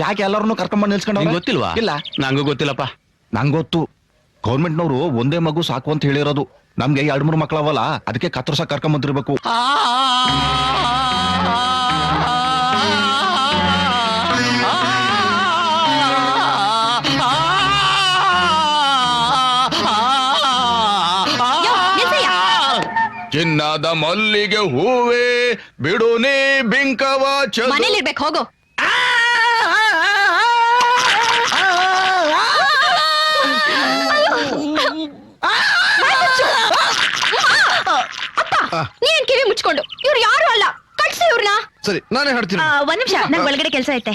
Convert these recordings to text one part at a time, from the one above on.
ಯಾಕೆ ಎಲ್ಲರನ್ನು ಕರ್ಕೊಂಡ್ಬಂದು ನಿಲ್ಸ್ಕೊಂಡು ಗೊತ್ತಿಲ್ವಾ? ಇಲ್ಲ, ನಂಗೂ ಗೊತ್ತಿಲ್ಲಪ್ಪ. ನಂಗೆ ಗೊತ್ತು. ಗೌರ್ಮೆಂಟ್ನವರು ಒಂದೇ ಮಗು ಸಾಕು ಅಂತ ಹೇಳಿರೋದು. ನಮ್ಗೆ 2-3 ಮಕ್ಳವಲ್ಲ, ಅದಕ್ಕೆ ಕತ್ತರ್ಸ ಕರ್ಕೊಂಬಂದಿರ್ಬೇಕು. ಚಿನ್ನದ ಮಲ್ಲಿಗೆ ಹೂವೇ ಬಿಡು ನೀ ಬಿಂಕವ ಮನೇಲಿರ್ಬೇಕು, ಹೋಗು. ನೀನ್ ಕಿವಿ ಮುಚ್ಕೊಂಡು, ಇವ್ರು ಯಾರು ಅಲ್ಲ, ಕಳ್ಸಿ ಇವ್ರನ್ನ. ಸರಿ, ನಾನೇ ಹೇಳ್ತೀನಿ. ಒಂದ್ ನಿಮಿಷ, ನಂಗೆ ಒಳಗಡೆ ಕೆಲಸ ಐತೆ.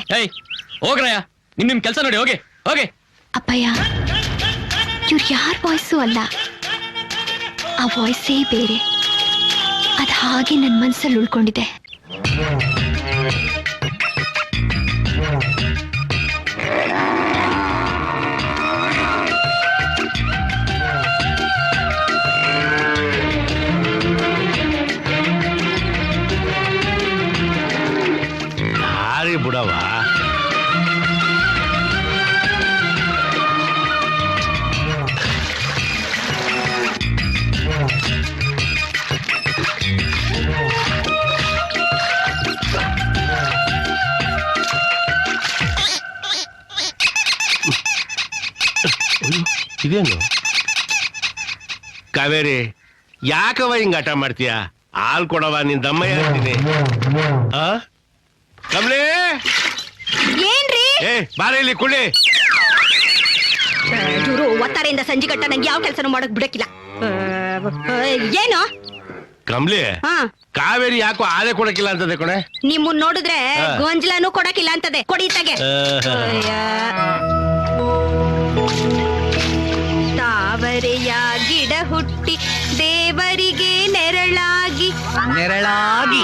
ಹೋಗ್ರಯ್ಯ, ನಿಮ್ ಕೆಲಸ ನೋಡಿ, ಹೋಗಿ ಹೋಗಿ. ಅಪ್ಪಯ್ಯ, ಇವ್ರು ಯಾರ ವಾಯ್ಸು ಅಲ್ಲ, ಆ ವಾಯ್ಸೇ ಬೇರೆ. ಅದ್ ಹಾಗೆ ನನ್ ಮನ್ಸಲ್ಲಿ ಉಳ್ಕೊಂಡಿದೆ. ಯಾರಿ ಬಿಡವ, ಇದೇನು ಕಾವೇರಿ, ಯಾಕವ ಹಿಂಗ ಆಟ ಮಾಡ್ತೀಯ? ಹಾಲ್ ಕೊಡವ, ನಿನ್ ದಮ್ಮಯ್ಯ ಅಂತೀನಿ. ಕಮಲೇ, ಏನ್ರಿ? ಬಾರ ಇಲ್ಲಿ ಕುಳಿ. ಇವರು ಒತ್ತಾರೆಯಿಂದ ಸಂಜೆ ಗಟ್ಟ ನಂಗೆ ಯಾವ ಕೆಲಸನೂ ಮಾಡಕ್ ಬಿಡಕ್ಕಿಲ್ಲ. ಏನು ಕಮಲಿ, ಹಾ, ಕಾವೇರಿ ಯಾಕೋ ಆಲೆ ಕೊಡಕ್ಕಿಲ್ಲ ಅಂತದೆ ಕೊಣೆ. ನಿಮ್ಮನ್ ನೋಡಿದ್ರೆ ಗೊಂಜಲನು ಕೊಡಕ್ಕಿಲ್ಲ ಅಂತದೆ. ಕೊಡಿತಾಗೆ ತಾವರೆಯ ಗಿಡ ಹುಟ್ಟಿ ದೇವರಿಗೆ ನೆರಳಾಗಿ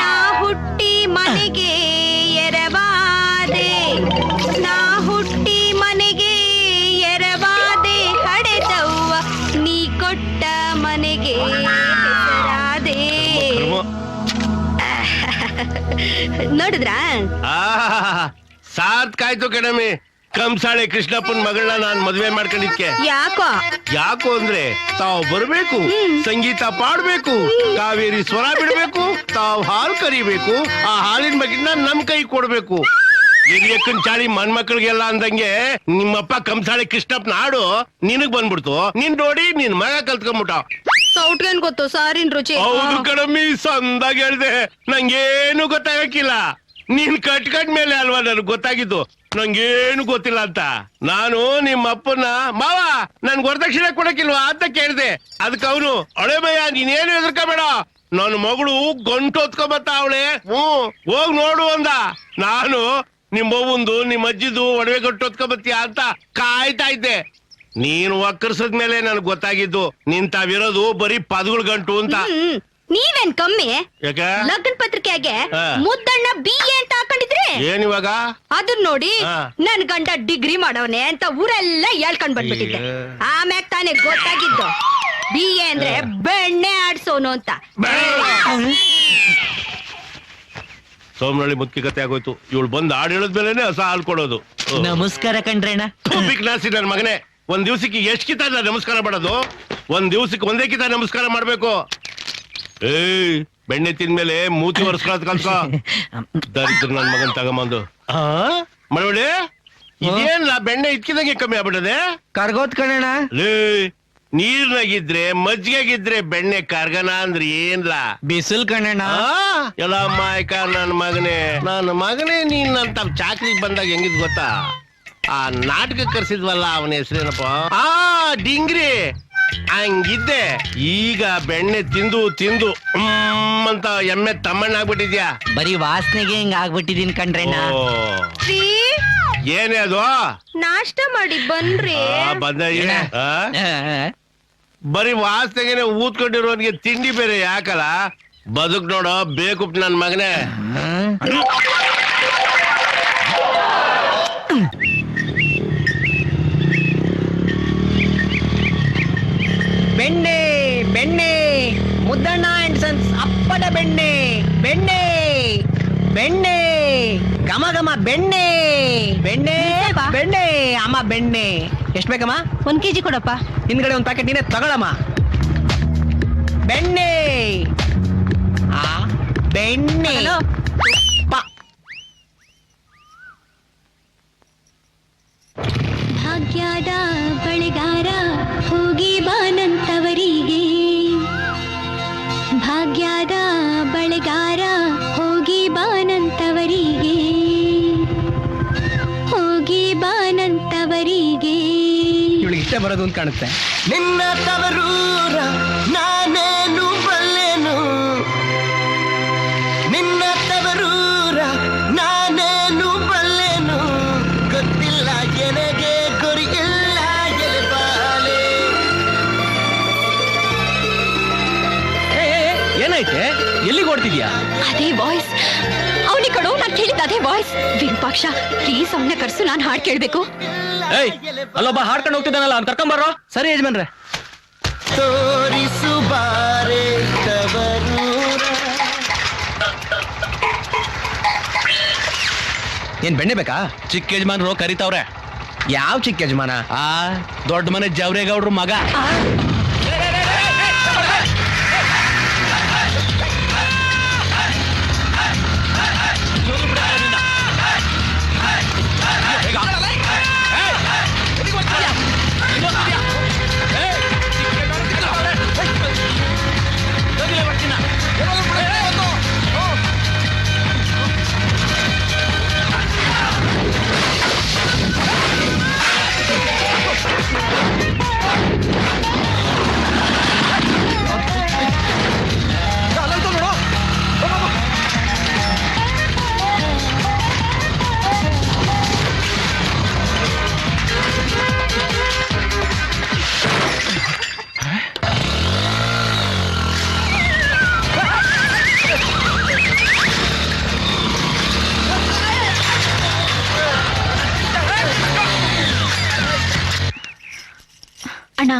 ನಾ ಹುಟ್ಟಿ ಮನೆಗೆ ಎರವಾದೆ, ನಾ ಹುಟ್ಟಿ ಮನೆಗೆ ಎರವಾದೆ, ಹಡೆದವ್ವ ನೀ ಕೊಟ್ಟ ಮನೆಗೆ ಹೆಸರಾದೆ. ನೋಡಿದ್ರಾ? ಸಾರ್ಥಕಾಯ್ತು ಕಣಮಿ. ಕಂಸಾಳೆ ಕೃಷ್ಣಪ್ಪನ್ ಮಗಳನ್ನ ನಾನ್ ಮದ್ವೆ ಮಾಡ್ಕೊಂಡಿದ್ಕೆ. ಯಾಕೋ ಅಂದ್ರೆ ತಾವ್ ಬರ್ಬೇಕು, ಸಂಗೀತ ಪಾಡ್ಬೇಕು, ಕಾವೇರಿ ಸ್ವರ ಬಿಡ್ಬೇಕು, ತಾವ್ ಹಾಲು ಕರಿಬೇಕು, ಆ ಹಾಲಿನ ಬಗ್ಗಿನ ನಮ್ ಕೈ ಕೊಡ್ಬೇಕು. ಹಿರಿಯಕ್ಕನ್ ಚಾಳಿ ಮನ್ಮಕ್ಳಿಗೆಲ್ಲ ಅಂದಂಗೆ ನಿಮ್ಮಪ್ಪ ಕಂಸಾಳೆ ಕೃಷ್ಣಪ್ಪನ ಹಾಡು ನಿನಗ್ ಬಂದ್ಬಿಡ್ತು. ನಿನ್ ನೋಡಿ ನಿನ್ ಮಗ ಕಲ್ತ್ಕೊಂಡ್ಬಿಟ್ಟ. ಸೌಟ್ಗೇನ್ ಗೊತ್ತು ಸಾರಿನ್ ರುಚಿ. ಹೌದು ಕಣಮ್ಮಿ, ಸಂದಾಗ್ ಹೇಳ್ದೆ. ನಂಗೇನು ಗೊತ್ತಾಗಕ್ಕಿಲ್ಲ. ನೀನ್ ಕಟ್ಕಟ್ಮೇಲೆ ಅಲ್ವಾ ನನ್ಗೆ ಗೊತ್ತಾಗಿದ್ದು. ನಂಗೇನು ಗೊತ್ತಿಲ್ಲ ಅಂತ. ನಾನು ನಿಮ್ಮ ಅಪ್ಪನ ಮಾವ ನನ್ ವರದಕ್ಷಿಣೆ ಕೊಡಕ್ಕಿಲ್ವಾ ಅಂತ ಕೇಳ್ದೆ. ಅದಕ್ಕೆ ಅವನು, ಅಳೆ ಭಯ ನೀನೇನು ಹೆದರ್ಕೋಬೇಡ, ನನ್ನ ಮಗಳು ಗಂಟು ಹೊತ್ಕೊಂಬತ್ತ ಅವಳೆ, ಹೋಗ್ ನೋಡು ಅಂದ. ನಾನು ನಿಮ್ಮವ್ವಂದು ನಿಮ್ಮ ಅಜ್ಜಿದು ಒಡವೆ ಗಂಟು ಹೊತ್ಕೊಂಬತ್ತೀಯ ಅಂತ ಕಾಯ್ತಾ ಇದ್ದೆ. ನೀನು ಒಕ್ಕರ್ಸದ್ಮೇಲೆ ನನ್ಗೆ ಗೊತ್ತಾಗಿದ್ದು ನಿಂತಾವಿರೋದು ಬರೀ ಪದಗಳ ಗಂಟು ಅಂತ. ನೀವೇನ್ ಕಮ್ಮಿ? ಯಾಕೆ? ಲಗ್ನ ಪತ್ರಿಕೆಗೆ ಮುದ್ದಣ್ಣ BA ಅಂತ ಹಾಕೊಂಡಿದ್ರಿ. ಏನ್ ಇವಾಗ? ಅದನ್ನ ನೋಡಿ ನನ್ ಗಂಡ ಡಿಗ್ರಿ ಮಾಡವನೆ ಅಂತ ಊರೆಲ್ಲ ಹೇಳ್ಕೊಂಡ್ ಬಂದ್ಬಿಟ್ಟಿದ್ದೆ. ಆಮ್ಯಾಗ ತಾನೇ ಗೊತ್ತಾಗಿದ್ದು BA ಅಂದ್ರೆ ಬೆಣ್ಣೆ ಆಡ್ಸೋನು ಅಂತ. ಸೋಮನಳ್ಳಿ ಮುದ್ಕಿ ಕತೆ ಆಗೋಯ್ತು. ಇವಳು ಬಂದ್ ಹಾಡು ಹೇಳದ್ಮೇಲೆ ಹೊಸ ಹಾಲು ಕೊಡೋದು. ನಮಸ್ಕಾರ ಕಣ್ರೇಣ. ನಾಸಿ ನನ್ ಮಗನೇ, ಒಂದ್ ದಿವ್ಸಕ್ಕೆ ಎಷ್ಟ್ ಕಿತ ನಮಸ್ಕಾರ ಮಾಡೋದು? ಒಂದ್ ದಿವ್ಸಕ್ಕೆ ಒಂದೇ ಕಿತ ನಮಸ್ಕಾರ ಮಾಡ್ಬೇಕು. ಬೆಣ್ಣೆ ತಿಂದ್ಮೇಲೆ ಮೂತಿ ಒರೆಸ್ಕೊಳ್ಳೋದ್ ಕಲ್ತ್ಕೋ. ದರಿದ್ರ ನನ್ ಮಗನ್ ತಗೊಂಬಂದು ಮಳವಳ್ಳಿ, ಇದೇನ ಬೆಣ್ಣೆ ಇಟ್ಕಿದಂಗೆ ಕಮ್ಮಿ ಆಗ್ಬಿಟ್ಟದೆ? ಕರ್ಗೋತ್ ಕಣಣ್ಣ. ನೀರ್ನಾಗಿದ್ರೆ ಮಜ್ಜಿಗೆಗಿದ್ರೆ ಬೆಣ್ಣೆ ಕರ್ಗನ ಅಂದ್ರೆ ಏನ್ಲ? ಬಿಸಿಲ್ ಕಣಣ್ಣ. ಎಲ್ಲ ಮಾಯಕ ನನ್ ಮಗನೇ ನೀನ್ ಅಂತ ಚಾಕ್ರಿಗೆ ಬಂದಾಗ ಹೆಂಗಿದ್ ಗೊತ್ತಾ? ಆ ನಾಟಕ ಕರ್ಸಿದ್ವಲ್ಲ, ಅವನ ಹೆಸರೇನಪ್ಪ? ಡಿಂಗ್ರಿ. ಹಂಗಿದ್ದೆ. ಈಗ ಬೆಣ್ಣೆ ತಿಂದು ತಿಂದು ಅಂತ ಎಮ್ಮೆ ತಮ್ಮಣ್ಣ ಆಗ್ಬಿಟ್ಟಿದ್ಯಾ. ಬರೀ ವಾಸನೆಗೆ ಹಿಂಗ ಆಗ್ಬಿಟ್ಟಿದೀನಿ ಕಣ್ರೇಣ. ಏನೇ ಅದು? ನಾಷ್ಟ ಮಾಡಿ ಬನ್ರಿ. ಬಂದ ಬರೀ ವಾಸನೆಗೆನೆ ಊದ್ಕೊಂಡಿರೋನ್ಗೆ ತಿಂಡಿ ಬೇರೆ ಯಾಕಲ್ಲ? ಬದುಕ್ ನೋಡೋ ಬೇಕು ನನ್ ಮಗನೇ. ಬೆಣ್ಣೆ ಬೆಣ್ಣೆ, ಮುದ್ದಣ್ಣ ಅಂಡ್ ಸನ್ಸ್ ಅಪ್ಪಟ ಬೆಣ್ಣೆ, ಬೆಣ್ಣೆ ಬೆಣ್ಣೆ ಘಮ ಘಮ ಬೆಣ್ಣೆ ಬೆಣ್ಣೆ ನಿಜವಾ? ಬೆಣ್ಣೆ ಅಮ್ಮ ಬೆಣ್ಣೆ ಎಷ್ಟ್ ಬೇಕಮ್ಮ 1 kg ಕೊಡಪ್ಪ. ಹಿಂದ್ಗಡೆ ಒಂದ್ ಪ್ಯಾಕೆಟ್ ನೀನೆ ತಗೊಳಮ್ಮ. ಬೆಣ್ಣೆ ಆ ಬೆಣ್ಣೆ ಹಲೋ. ಪ- ಭಾಗ್ಯದ ಬಳೆಗಾರ ಹೋಗಿ ಬಾನಂತವರಿಗೆ, ಭಾಗ್ಯದ ಬಳೆಗಾರ ಹೋಗಿ ಬಾನಂತವರಿಗೆ, ಹೋಗಿ ಬಾನಂತವರಿಗೆ. ಇವಳಿಗೆ ಇಷ್ಟ ಬರೋದು ಅಂತ ಕಾಣುತ್ತೆ. ನಿನ್ನ ತವರೂರ ನಾನೇನು ಬಲ್ಲೆನು, ನಿನ್ನ ತವರೂರ ನಾನೇನು ಬಲ್ಲೆನು, ಗೊತ್ತಿಲ್ಲ ಎನಗೆ ಗುರಿಯಿಲ್ಲ ಎಲೆಬಾಲೆ. ಏನಾಯ್ತೆ? ಎಲ್ಲಿಗೆ ಓಡ್ತಿದ್ಯಾ? ಅದೇ ವಾಯ್ಸ್ ಅವನಿ ಕಡೋ, ನಾನು ಕೇಳಿದ ಅದೇ ವಾಯ್ಸ್. ವಿರೂಪಾಕ್ಷ ಪ್ಲೀಸ್ ಅವನ್ನ ಕರ್ಸು, ನಾನು ಹಾಡ್ ಕೇಳ್ಬೇಕು. ಏಯ್, ಅಲ್ಲೊಬ್ಬ ಹಾಡ್ಕೊಂಡು ಹೋಗ್ತಿದ್ದಾನಲ್ಲ, ಅವ್ನು ಕರ್ಕೊಂಬಾರೋ. ಸರಿ ಯಜಮಾನ್ರೆ. ತೋರಿಸು ಬಾರೆ ತವರೂರ. ಏನ್ ಬೆಣ್ಣೆ ಬೇಕಾ? ಚಿಕ್ಕ ಯಜಮಾನ್ರು ಕರಿತಾವ್ರೆ. ಯಾವ ಚಿಕ್ಕ ಯಜಮಾನ? ಆ ದೊಡ್ಡ ಮನೆ ಜವರೇಗೌಡ್ರ ಮಗ. ಅಣ್ಣ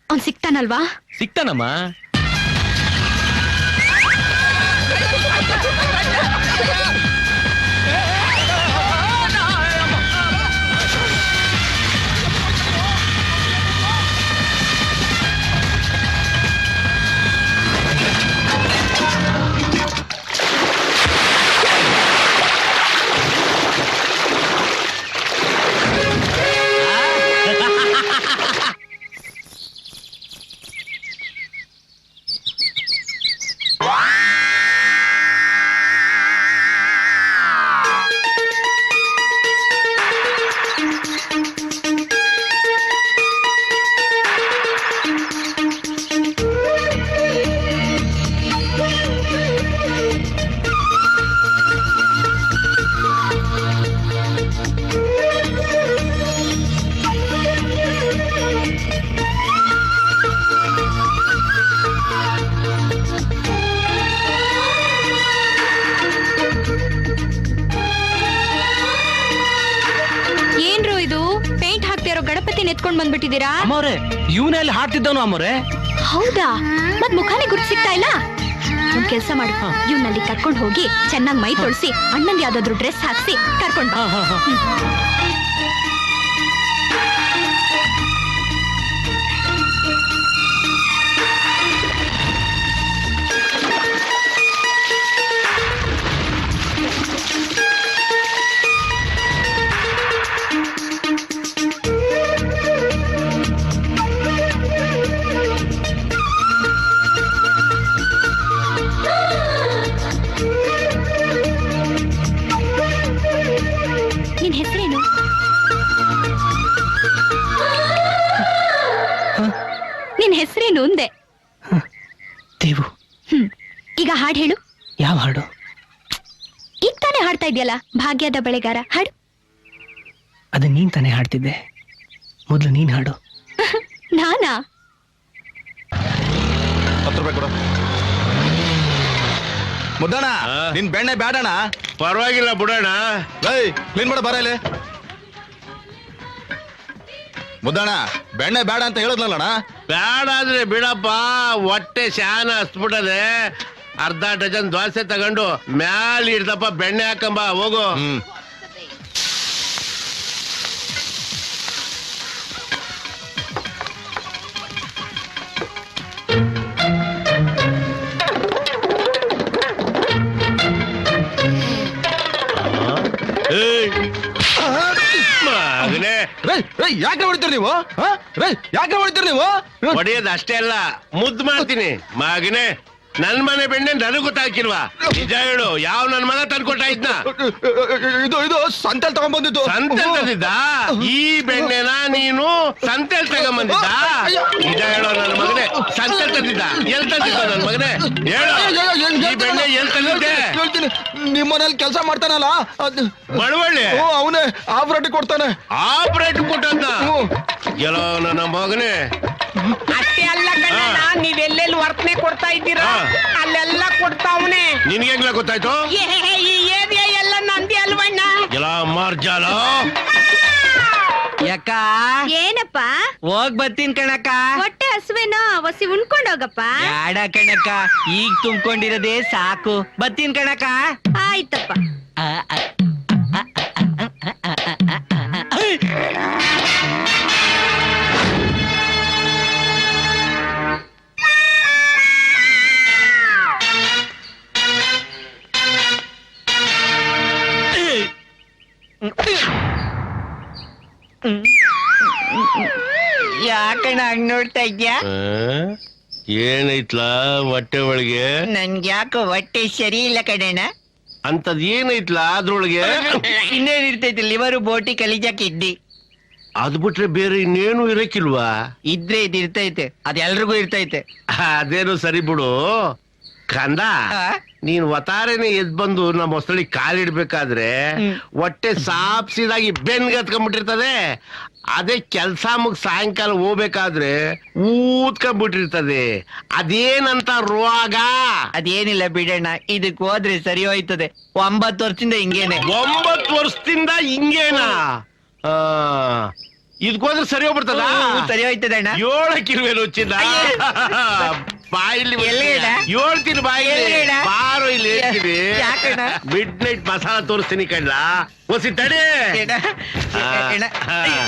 ಅವ್ನ್ ಸಿಗ್ತಾನಲ್ವಾ? ಸಿಕ್ತಾನಮ್ಮ. ಎತ್ಕೊಂಡ್ ಬಂದ್ಬಿಟ್ಟಿದ್ದೀರಾ? ಅಮ್ಮವ್ರೆ, ಇವನೇ ಅಲ್ಲಿ ಹಾಡ್ತಿದ್ದವನು ಅಮ್ಮವ್ರೆ. ಹೌದಾ? ಮತ್ ಮುಖಾನೇ ಗುರ್ತು ಸಿಗ್ತಾ ಇಲ್ಲ. ಒಂದ್ ಕೆಲ್ಸ ಮಾಡು, ಇವ್ನಲ್ಲಿ ಕರ್ಕೊಂಡ್ ಹೋಗಿ ಚೆನ್ನಾಗಿ ಮೈ ತೊಳ್ಸಿ ಅಣ್ಣಂಗೆ ಯಾವ್ದಾದ್ರು ಡ್ರೆಸ್ ಹಾಕ್ಸಿ ಕರ್ಕೊಂಡ್ ಬಾ. ನಿನ್ ಹೆಸರೇನು? ನಿನ್ ಹೆಸರೇನು ಅಂದೆ. ದೇವು. ಈಗ ಹಾಡು ಹೇಳು. ಯಾವ ಹಾಡು? ಈಗ ತಾನೇ ಹಾಡ್ತಾ ಇದೆಯಲ್ಲ, ಭಾಗ್ಯದ ಬೆಳೆಗಾರ ಹಾಡು. ಅದು ನೀನ್ ತಾನೇ ಹಾಡ್ತಿದ್ದೆ, ಮೊದ್ಲು ನೀನ್ ಹಾಡು. ನಾನಾ? 10 ರೂಪಾಯಿ ಕೊಡು. ಮುದ್ದಣ್ಣ, ಆ? ನಿನ್ ಬೆಣ್ಣೆ ಬೇಡಣ. ಪರವಾಗಿಲ್ಲ ಬಿಡೋಣ. ಏಯ್, ಕ್ಲೀನ್ ಮಾಡ ಬರ ಇಲ್ಲಿ. ಮುದ್ದಣ್ಣ, ಬೆಣ್ಣೆ ಬೇಡ ಅಂತ ಹೇಳಿದ್ನಲ್ಲಣ್ಣ. ಬೇಡ ಅಂದ್ರೆ ಬಿಡಪ್ಪ, ಹೊಟ್ಟೆ ಶಾನ ಹಸ್ಬಿಟ್ಟದೆ. ಅರ್ಧ ಡಜನ್ ದೋಸೆ ತಗೊಂಡು ಮ್ಯಾಲ ಇಡ್ದಪ್ಪ ಬೆಣ್ಣೆ ಹಾಕಂಬ ಹೋಗು. ಮಗನೇ ಯಾಕೆ ಹೊಡಿತೀರಿ ನೀವು ಯಾಕೆ ಹೊಡಿತೀರಿ ನೀವು ಹೊಡೆಯೋದು ಅಷ್ಟೇ ಅಲ್ಲ, ಮುದ್ದು ಮಾಡ್ತೀನಿ. ಮಗನೇ ನನ್ ಮನೆ ಬೆಣ್ಣೆ ನನಗ್ ಗೊತ್ತಾಗಿಲ್ವಾ? ನಿಜ ಹೇಳು, ಯಾವ ನನ್ ಮಗ ತಂದ್ಕೊಟ್ಟ ಇದ್ನ? ಇದು ಸಂತೆಲ್ ತಗೊಂಡ್ಬಂದಿದ್ದು. ಸಂತೆಲ್ ತಂದಿದ್ದ? ಈ ಬೆಣ್ಣೆನ ನೀನು ಸಂತೆಲ್ ತಗೊಂಬಂದಿದ್ದ? ನಿಜ ಹೇಳೋ ನನ್ನ ಮಗನೇ, ಸಂತೆಲ್ ತಂದಿದ್ದ? ಎಲ್ ತಂದಿದ್ದ ನನ್ ಮಗನೇ? ಹೇಳು, ಈ ಬೆಣ್ಣೆ ಎಲ್ ತಂದಿದ್ದೆ? ಹೇಳ್ತೀನಿ, ನಿಮ್ ಮನೇಲಿ ಕೆಲಸ ಮಾಡ್ತಾನಲ್ಲ ಬಡವಳ್ಳಿ ಅವನೇ ಆಪರೇಟ್ ಕೊಡ್ತಾನೆ. ಆಪರೇಟ್ ಕೊಟ್ಟದ್ನ? ಎಲ್ಲೋ ನನ್ನ ಮಗನೇ, ಅಷ್ಟೇ ಅಲ್ಲ ಕಣ್ಣ, ನೀವೆಲ್ಲೆಲ್ಲಿ ವರ್ತನೆ ಕೊಡ್ತಾ ಇದ್ದೀರಾ ಅಲ್ಲೆಲ್ಲ ಕೊಡ್ತಾವನೆ. ನಿನ್ಗೆ ಹೆಂಗ್ಲ ಗೊತ್ತಾಯ್ತು? ಈ ಏರಿಯಾ ಎಲ್ಲ ನಂದಿ ಅಲ್ವಣ್ಣ. ಎಲ್ಲ ಮಾರ್ಜಾಲ. ಯಾಕ ಏನಪ್ಪ ಹೋಗ್ ಬರ್ತೀನಿ ಕಣಕ್ಕ. ಹೊಟ್ಟೆ ಹಸುವೇನೋ, ಒಸಿ ಉಣ್ಕೊಂಡೋಗಪ್ಪ. ಯಾಡ ಕಣಕ್ಕ, ಈಗ ತುಂಬ್ಕೊಂಡಿರೋದೇ ಸಾಕು. ಬರ್ತೀನಿ ಕಣಕ್ಕ. ಆಯ್ತಪ್ಪ. ಯಾಕಣ್ಣ ಹಂಗ್ ನೋಡ್ತಾ ಇದ್ಯಾ? ಏನೈತ್ಲ ಹೊಟ್ಟೆ ಒಳಗೆ? ನನ್ಗೆ ಯಾಕೋ ಹೊಟ್ಟೆ ಸರಿ ಇಲ್ಲ ಕಣಣ್ಣ. ಅಂತದ್ ಏನೈತ್ಲ ಅದ್ರೊಳಗೆ? ಇನ್ನೇನಿರ್ತೈತಿ, ಲಿವರು, ಬೋಟಿ, ಕಲಿಜಾ, ಕಿಡ್ನಿ. ಅದ್ ಬಿಟ್ರೆ ಬೇರೆ ಇನ್ನೇನು ಇರಕ್ಕಿಲ್ವಾ? ಇದ್ರೆ ಇದಿರ್ತೈತೆ, ಅದ್ ಎಲ್ರಿಗೂ ಇರ್ತೈತೆ. ಅದೇನು ಸರಿ ಬಿಡು ಕಂದ. ಆ? ನೀನ್ ಒತಾರೆನೆ ಎದ್ ಬಂದು ನಮ್ಮ ಹೊಸಳಿ ಕಾಲಿಡ್ಬೇಕಾದ್ರೆ ಹೊಟ್ಟೆ ಸಾಪ್ಸಿದಾಗಿ ಬೆನ್ಗತ್ಕೊಂಡ್ಬಿಟ್ಟಿರ್ತದೆ. ಅದೇ ಕೆಲ್ಸ ಮುಗ್ ಸಾಯಂಕಾಲ ಹೋಗ್ಬೇಕಾದ್ರೆ ಊದ್ಕೊಂಡ್ಬಿಟ್ಟಿರ್ತದೆ. ಅದೇನಂತ ರೋಗ? ಅದೇನಿಲ್ಲ ಬಿಡಣ್ಣ, ಇದಕ್ ಹೋದ್ರೆ ಸರಿ ಹೋಯ್ತದೆ. 9 ವರ್ಷದಿಂದ ಹಿಂಗೇನೆ. 9 ವರ್ಷದಿಂದ ಹಿಂಗೇನಾ? ಇದಕ್ಕೋದ್ರೆ ಸರಿ ಹೋಗ್ಬಿಡ್ತದ? ಸರಿ ಹೋಯ್ತದೆ ಅಣ್ಣ. 7 ಕಿರುವೆಲು ಚಿನ್ನ ಬಾಯಿಲಿ ಎಲ್ಲಿಗೇನ? ಹೇಳ್ತೀನಿ ಬಾಯಿಲಿ ಎಲ್ಲಿಗೇನ? ಬಾರೋ ಇಲ್ಲಿ ಹೇಳ್ತೀನಿ. ಯಾಕಣ್ಣ? ಮಿಡ್ ನೈಟ್ ಮಸಾಲ ತೋರಿಸ್ತೀನಿ ಕಣ್ಣ, ಹೊಸಿ ತಡಿ.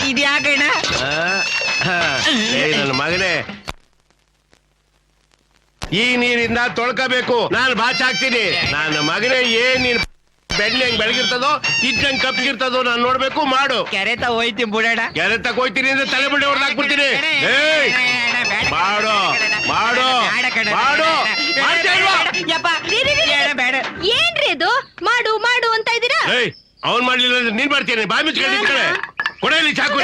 ಇದ್ಯಾಕಣ್ಣ? ನನ್ನ ಮಗನೇ, ಈ ನೀರಿಂದ ತೊಳ್ಕೋಬೇಕು. ನಾನು ಬಾಚ್ ಹಾಕ್ತೀನಿ. ನನ್ನ ಮಗನೇ, ಏನ್ ನೀನ್ ಬೆಣ್ಣೆ ಹೆಂಗ್ ಬೆಳಗಿರ್ತದೋ ಇದ್ದಂಗ್ ಕಪ್ಪಿಗಿರ್ತದೋ ನಾನು ನೋಡ್ಬೇಕು. ಮಾಡು. ಕೆರೆ ತ ಹೋಯ್ತೀನಿ ಬಿಡೋಣ. ಕೆರೆ ತಗೋಯ್ತೀನಿ ಅಂದ್ರೆ ತಲೆ ಬಿಡಿ ಹೊಡೆದಾಕ್ಬಿಡ್ತೀನಿ. ಏಯ್ ಮಾಡು ಮಾಡು ಮಾಡು. ಮಾಡ್ತಾ ಇಲ್ವಾ? ಏನ್ರಿ ಇದು ಮಾಡು ಮಾಡು ಅಂತ ಇದ್ದೀರಾ? ಏಯ್ ಅವ್ನ್ ಮಾಡ್ಲಿಲ್ಲ ಅಂದ್ರೆ ನೀನ್ ಮಾಡ್ತೀನಿ. ಬಾಯಿ ಮುಚ್ಕೊಂಡು ಕಡೆ ಕೊಡಲಿ ಚಾಕು.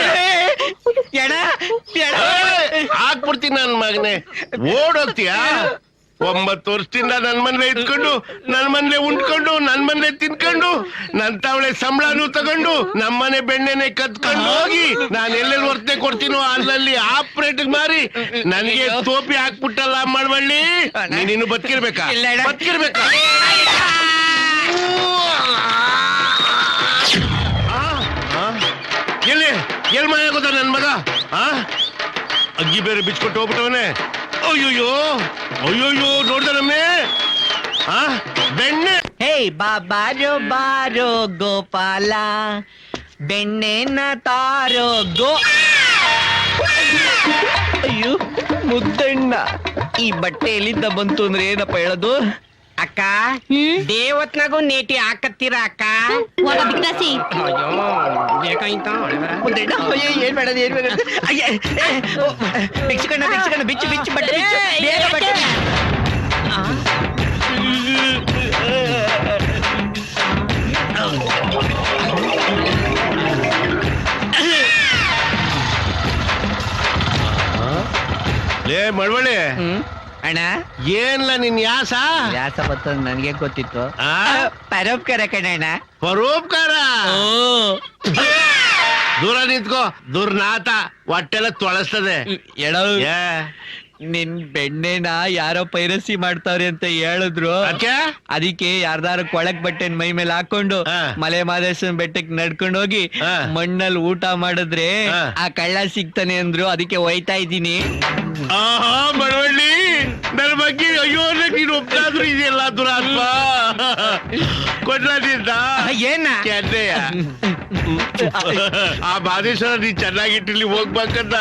ಹಾಕ್ಬಿಡ್ತೀನಿ ನನ್ ಮಗನೇ. ಓಡೋಗ್ತೀಯಾ? 9 ವರ್ಷದಿಂದ ನನ್ ಮನೇಲೆ ಇದ್ಕೊಂಡು, ನನ್ ಮನೇಲೆ ಉಂಡ್ಕೊಂಡು, ನನ್ ಮನೇಲೆ ತಿನ್ಕೊಂಡು, ನನ್ ತಾವಳೆ ಸಂಬಳನೂ ತಗೊಂಡು, ನಮ್ಮನೆ ಬೆಣ್ಣೆನೆ ಕತ್ಕೊಂಡು ಹೋಗಿ ನಾನು ಎಲ್ಲೆಲ್ಲಿ ವರ್ತನೆ ಕೊಡ್ತೀನೋ ಅಲ್ಲಲ್ಲಿ ಆಪರೇಟ್ ಮಾರಿ ನನಗೆ ಟೋಪಿ ಹಾಕ್ಬಿಟ್ಟಲ್ಲ ಮಾಡ್ಬಳ್ಳಿ. ನೀನು ಬದುಕಿರ್ಬೇಕಾ? ಬದುಕಿರ್ಬೇಕಾ? ಎಲ್ಲಿ ಎಲ್ ಮನೆ ಆಗೋದ ನನ್ ಮಗ? ಅಗ್ಗಿ ಬೇರೆ ಬಿಚ್ಕೊಟ್ಟು ಹೋಗ್ಬಿಟ್ಟವನೆ. ಅಯ್ಯೋಯ್ಯೋ ಅಯ್ಯೋಯ್ಯೋ, ನೋಡ್ದನಮ್ಮೆ ಬೆಣ್ಣೆ. ಹೇ ಬಾರೋ ಬಾರೋ ಗೋಪಾಲ, ಬೆಣ್ಣೆನ ತಾರೋ ಗೋ. ಅಯ್ಯೋ ಮುದ್ದಣ್ಣ, ಈ ಬಟ್ಟೆ ಎಲ್ಲಿಂದ ಬಂತು ಅಂದ್ರೆ ಏನಪ್ಪ ಹೇಳೋದು? ಅಕ್ಕ, ದೇವತ್ನಾಗೂ ನೇಟಿ ಹಾಕತ್ತೀರ ಅಕ್ಕ? ಹೋಗ ಬಿಗ್ದಾಸಿ. ಮುದ್ದಣ್ಣ, ಅಯ್ಯೋ ಏನ್ ಬೇಡ ಏನ್ ಬೇಡ. ಬಿಚ್ಚು ಬಿಚ್ಚು ಬಿಚ್ಚು ಬಟ್ಟೆ ಬಿಚ್ಚು, ಬೇಗ ಬಟ್ಟೆ. ಲೇ ಮಳವಳ್ಳಿ, ಅಣ್ಣ ಏನ್ಲ ನಿನ್ ಯಾಸ? ವ್ಯಾಸ ಬರ್ತದ ನನ್ಗೆ ಗೊತ್ತಿತ್ತು. ಆ? ಪರೋಪಕಾರ ಕಣಣ್ಣ. ಪರೋಪಕಾರ? ದೂರ ನಿಂತ್ಕೋ, ದುರ್ನಾಥ. ಹೊಟ್ಟೆಲ್ಲ ತೊಳಸ್ತದೆ. ಏ ನಿನ್ ಬೆಣ್ಣೆನ ಯಾರೋ ಪೈರಸಿ ಮಾಡ್ತಾವ್ರೆ ಅಂತ ಹೇಳಿದ್ರು. ಅದಕ್ಕೆ ಯಾರ್ದಾರ ಕೊಳಕ್ ಬಟ್ಟೆನ್ ಮೈ ಮೇಲೆ ಹಾಕೊಂಡು ಮಲೆ ಮಾದೇಶ್ವರನ್ ಬೆಟ್ಟಕ್ಕೆ ನಡ್ಕೊಂಡು ಹೋಗಿ ಮಣ್ಣಲ್ಲಿ ಊಟ ಮಾಡಿದ್ರೆ ಆ ಕಳ್ಳ ಸಿಗ್ತಾನೆ ಅಂದ್ರು. ಅದಕ್ಕೆ ಒಯ್ತಾ ಇದ್ದೀನಿ. ಬಡವಳ್ಳಿ, ನನ್ನ ಬಗ್ಗೆ ಅಯ್ಯೋ ನೀನು ಒಬ್ಬನಾದ್ರೂ ಇದೆಯಲ್ಲ ದುರಾತ್ಮ ಕೊಡ್ಲಿದ್ದ ಏನ ಕೆನ್ನೆಯ ಆ ಮಾದೇಶ್ವರ ನೀನ್ ಚೆನ್ನಾಗಿಟ್ಟಿಲ್ಲಿ ಹೋಗ್ಬೇಕಂತ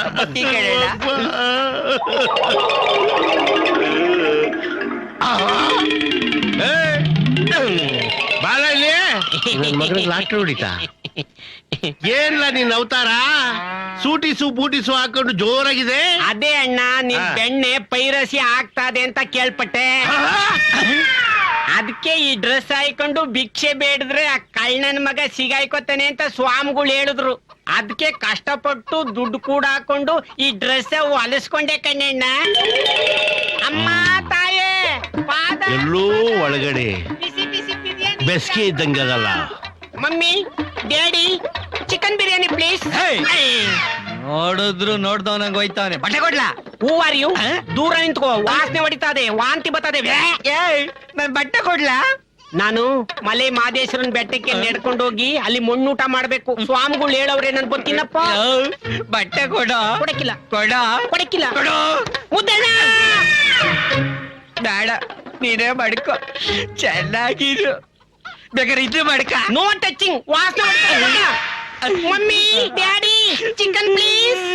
ಬಾಳ ಇಲ್ಲಿ ನನ್ ಮಗನಿಗೆ ಲಾಟ್ರಿ ಹೊಡಿತಾ ಏನ್ಲ ನೀನ್ ಅವತಾರ ಸೂಟಿಸು ಬೂಟಿಸು ಹಾಕೊಂಡು ಜೋರಾಗಿದೆ. ಅದೇ ಅಣ್ಣ ನಿನ್ ಬೆಣ್ಣೆ ಪೈರಸಿ ಆಗ್ತಾದೆ ಅಂತ ಕೇಳ್ಪಟ್ಟೆ. ಅದಕ್ಕೆ ಈ ಡ್ರೆಸ್ ಹಾಕೊಂಡು ಭಿಕ್ಷೆ ಬೇಡಿದ್ರೆ ಆ ಕಳ್ಳನ ಮಗ ಸಿಗಾಯ್ಕೋತಾನೆ ಅಂತ ಸ್ವಾಮಿಗಳು ಹೇಳಿದ್ರು. ಅದಕ್ಕೆ ಕಷ್ಟಪಟ್ಟು ದುಡ್ಡು ಕೂಡ ಹಾಕೊಂಡು ಈ ಡ್ರೆಸ್ ಹೊಲಿಸ್ಕೊಂಡೆ ಕಣ್ಣಣ್ಣ. ಅಮ್ಮ ತಾಯೇ ಪಾದ ಎಲ್ಲೋ ಒಳಗಡೆ ಬಿಸಿ ಬಿಸಿ ಬಿರಿಯಾನಿ ಬೆಸ್ಗೆ ಇದ್ದಂಗಲ್ಲ. Mummy daddy chicken biryani please. ನೋಡಿದ್ರು ನೋಡ್ದವನಂಗ್ ಹೋಯ್ತಾವನೆ. ಬಟ್ಟೆ ಕೊಡ್ಲಾ? Who are you? ದೂರ ನಿಂತ್ಕೋ, ವಾಸನೆ ಹೊಡಿತಾದೆ, ವಾಂತಿ ಬರ್ತದೆ. ನನ್ ಬಟ್ಟೆ ಕೊಡ್ಲಾ? ನಾನು ಮಲೆ ಮಾದೇಶ್ವರನ್ ಬೆಟ್ಟಕ್ಕೆ ನಡ್ಕೊಂಡು ಹೋಗಿ ಅಲ್ಲಿ ಮಣ್ಣೂಟ ಮಾಡ್ಬೇಕು. ಸ್ವಾಮಿಗಳು ಹೇಳವ್ರೆ ನನ್ ಗೊತ್ತಿಲ್ಲಪ್ಪ. ಬಟ್ಟೆ ಕೊಡ. ಕೊಡಕ್ಕಿಲ್ಲ ಕೊಡ. ಕೊಡಕ್ಕಿಲ್ಲ. ಕೊಡು. ಮುದ್ದಣ್ಣ ಬೇಡ, ನೀನೇ ಮಡ್ಕೋ. ಚೆನ್ನಾಗಿರು. ಬೇಕಾದ್ರೆ ಇದು ಮಡ್ಕ. No touching. ವಾಸನೆ ಹೊಡಿತಾದೆ. Mummy daddy chicken please.